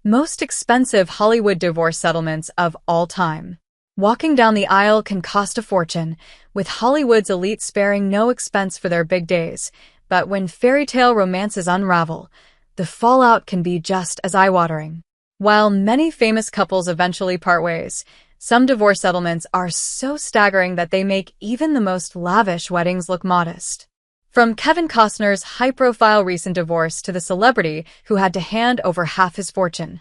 Most expensive Hollywood divorce settlements of all time. Walking down the aisle can cost a fortune, with Hollywood's elite sparing no expense for their big days. But when fairy tale romances unravel, the fallout can be just as eye-watering. While many famous couples eventually part ways, some divorce settlements are so staggering that they make even the most lavish weddings look modest. From Kevin Costner's high-profile recent divorce to the celebrity who had to hand over half his fortune,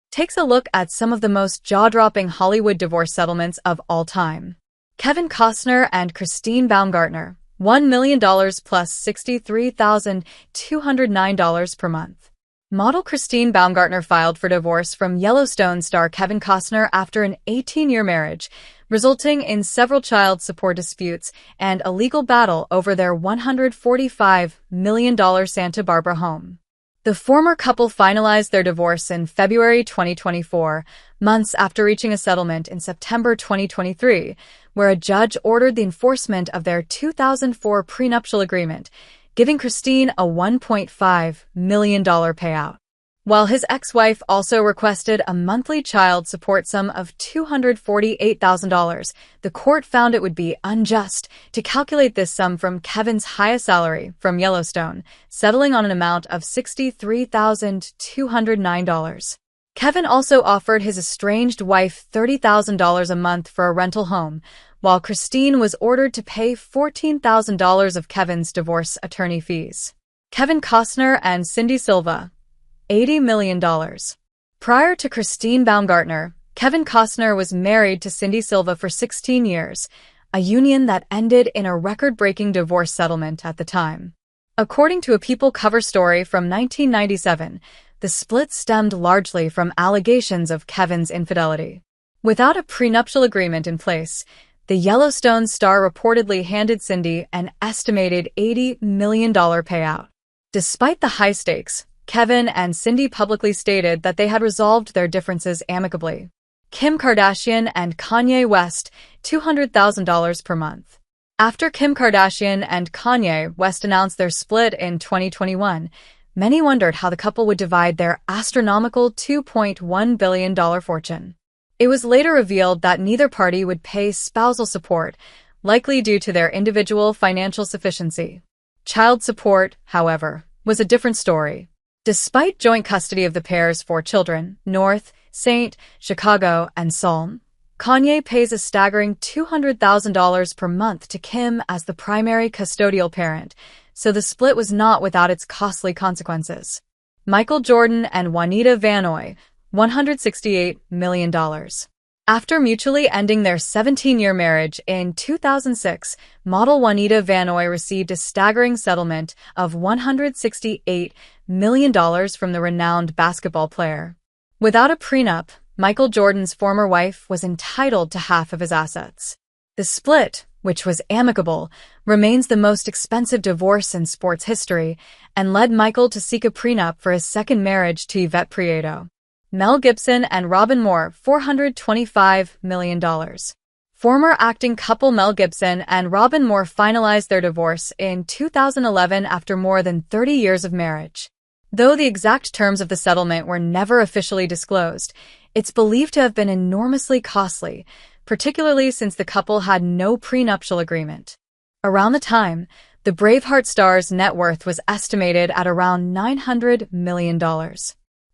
takes a look at some of the most jaw-dropping Hollywood divorce settlements of all time. Kevin Costner and Christine Baumgartner, $1 million plus $63,209 per month. Model Christine Baumgartner filed for divorce from Yellowstone star Kevin Costner after an 18-year marriage, resulting in several child support disputes and a legal battle over their $145 million Santa Barbara home. The former couple finalized their divorce in February 2024, months after reaching a settlement in September 2023, where a judge ordered the enforcement of their 2004 prenuptial agreement, giving Christine a $1.5 million payout. While his ex-wife also requested a monthly child support sum of $248,000, the court found it would be unjust to calculate this sum from Kevin's highest salary from Yellowstone, settling on an amount of $63,209. Kevin also offered his estranged wife $30,000 a month for a rental home, while Christine was ordered to pay $14,000 of Kevin's divorce attorney fees. Kevin Costner and Cindy Silva, $80 million. Prior to Christine Baumgartner, Kevin Costner was married to Cindy Silva for 16 years, a union that ended in a record-breaking divorce settlement at the time. According to a People cover story from 1997, the split stemmed largely from allegations of Kevin's infidelity. Without a prenuptial agreement in place, the Yellowstone star reportedly handed Cindy an estimated $80 million payout. Despite the high stakes, Kevin and Cindy publicly stated that they had resolved their differences amicably. Kim Kardashian and Kanye West, $200,000 per month. After Kim Kardashian and Kanye West announced their split in 2021, many wondered how the couple would divide their astronomical $2.1 billion fortune. It was later revealed that neither party would pay spousal support, likely due to their individual financial sufficiency. Child support, however, was a different story. Despite joint custody of the pair's 4 children, North, St., Chicago, and Psalm, Kanye pays a staggering $200,000 per month to Kim as the primary custodial parent, so the split was not without its costly consequences. Michael Jordan and Juanita Vanoy, $168 million. After mutually ending their 17-year marriage in 2006, model Juanita Vanoy received a staggering settlement of $168 million from the renowned basketball player. Without a prenup, Michael Jordan's former wife was entitled to half of his assets. The split, which was amicable, remains the most expensive divorce in sports history and led Michael to seek a prenup for his second marriage to Yvette Prieto. Mel Gibson and Robin Moore, $425 million. Former acting couple Mel Gibson and Robin Moore finalized their divorce in 2011 after more than 30 years of marriage. Though the exact terms of the settlement were never officially disclosed, it's believed to have been enormously costly, particularly since the couple had no prenuptial agreement. Around the time, the Braveheart star's net worth was estimated at around $900 million.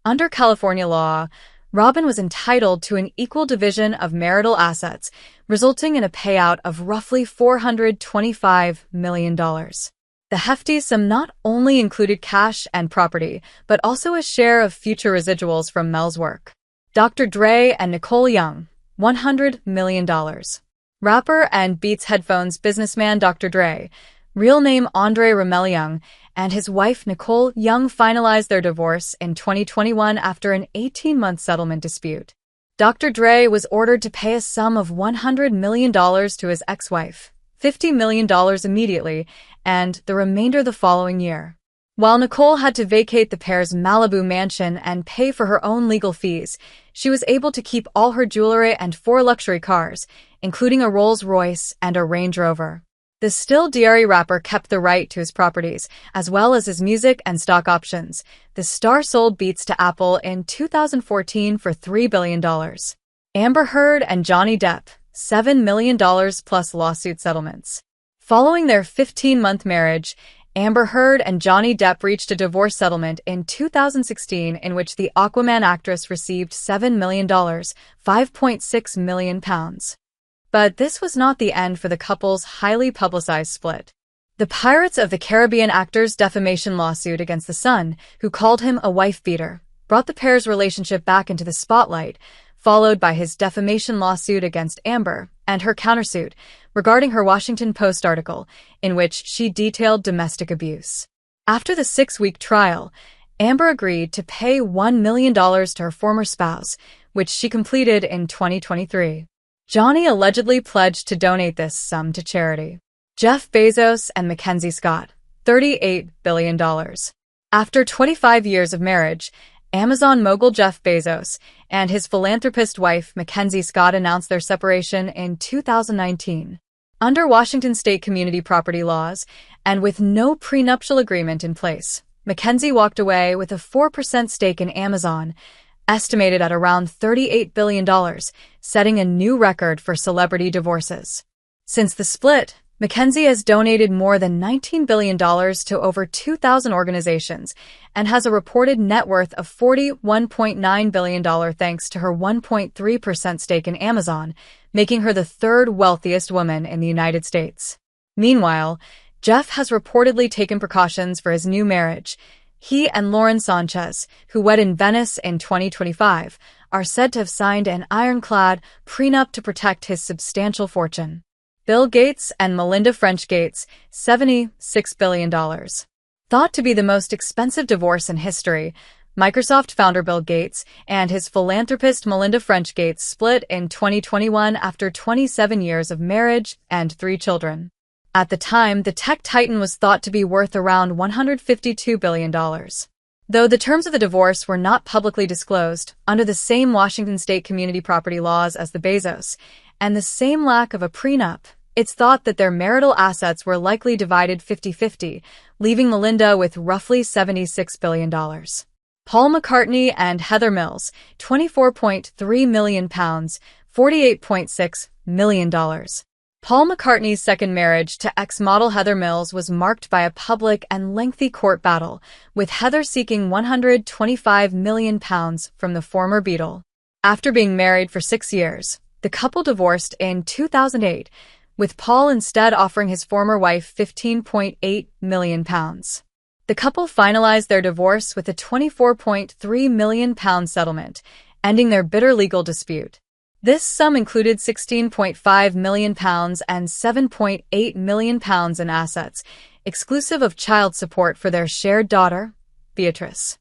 Under California law, Robin was entitled to an equal division of marital assets, resulting in a payout of roughly $425 million. The hefty sum not only included cash and property, but also a share of future residuals from Mel's work. Dr. Dre and Nicole Young, $100 million. Rapper and Beats Headphones businessman Dr. Dre, real name Andre Ramel Young, and his wife Nicole Young finalized their divorce in 2021 after an 18-month settlement dispute. Dr. Dre was ordered to pay a sum of $100 million to his ex-wife, $50 million immediately, and the remainder the following year. While Nicole had to vacate the pair's Malibu mansion and pay for her own legal fees, she was able to keep all her jewelry and 4 luxury cars, including a Rolls-Royce and a Range Rover. The Still Diary rapper kept the right to his properties, as well as his music and stock options. The star sold Beats to Apple in 2014 for $3 billion. Amber Heard and Johnny Depp, $7 million plus lawsuit settlements. Following their 15-month marriage, Amber Heard and Johnny Depp reached a divorce settlement in 2016 in which the Aquaman actress received $7 million, £5.6 million. But this was not the end for the couple's highly publicized split. The Pirates of the Caribbean actor's defamation lawsuit against The Sun, who called him a wife-beater, brought the pair's relationship back into the spotlight, followed by his defamation lawsuit against Amber and her countersuit regarding her Washington Post article in which she detailed domestic abuse. After the 6-week trial, Amber agreed to pay $1 million to her former spouse, which she completed in 2023. Johnny allegedly pledged to donate this sum to charity. Jeff Bezos and MacKenzie Scott, $38 billion. After 25 years of marriage, Amazon mogul Jeff Bezos and his philanthropist wife MacKenzie Scott announced their separation in 2019. Under Washington state community property laws, and with no prenuptial agreement in place, MacKenzie walked away with a 4% stake in Amazon, estimated at around $38 billion, setting a new record for celebrity divorces. Since the split, MacKenzie has donated more than $19 billion to over 2,000 organizations and has a reported net worth of $41.9 billion thanks to her 1.3% stake in Amazon, making her the third wealthiest woman in the United States. Meanwhile, Jeff has reportedly taken precautions for his new marriage. He and Lauren Sanchez, who wed in Venice in 2025, are said to have signed an ironclad prenup to protect his substantial fortune. Bill Gates and Melinda French Gates, $76 billion. Thought to be the most expensive divorce in history, Microsoft founder Bill Gates and his philanthropist Melinda French Gates split in 2021 after 27 years of marriage and 3 children. At the time, the tech titan was thought to be worth around $152 billion. Though the terms of the divorce were not publicly disclosed, under the same Washington state community property laws as the Bezos, and the same lack of a prenup, it's thought that their marital assets were likely divided 50-50, leaving Melinda with roughly $76 billion. Paul McCartney and Heather Mills, £24.3 million, $48.6 million. Paul McCartney's second marriage to ex-model Heather Mills was marked by a public and lengthy court battle, with Heather seeking £125 million from the former Beatle. After being married for 6 years, the couple divorced in 2008, with Paul instead offering his former wife £15.8 million. The couple finalized their divorce with a £24.3 million settlement, ending their bitter legal dispute. This sum included £16.5 million and £7.8 million in assets, exclusive of child support for their shared daughter, Beatrice.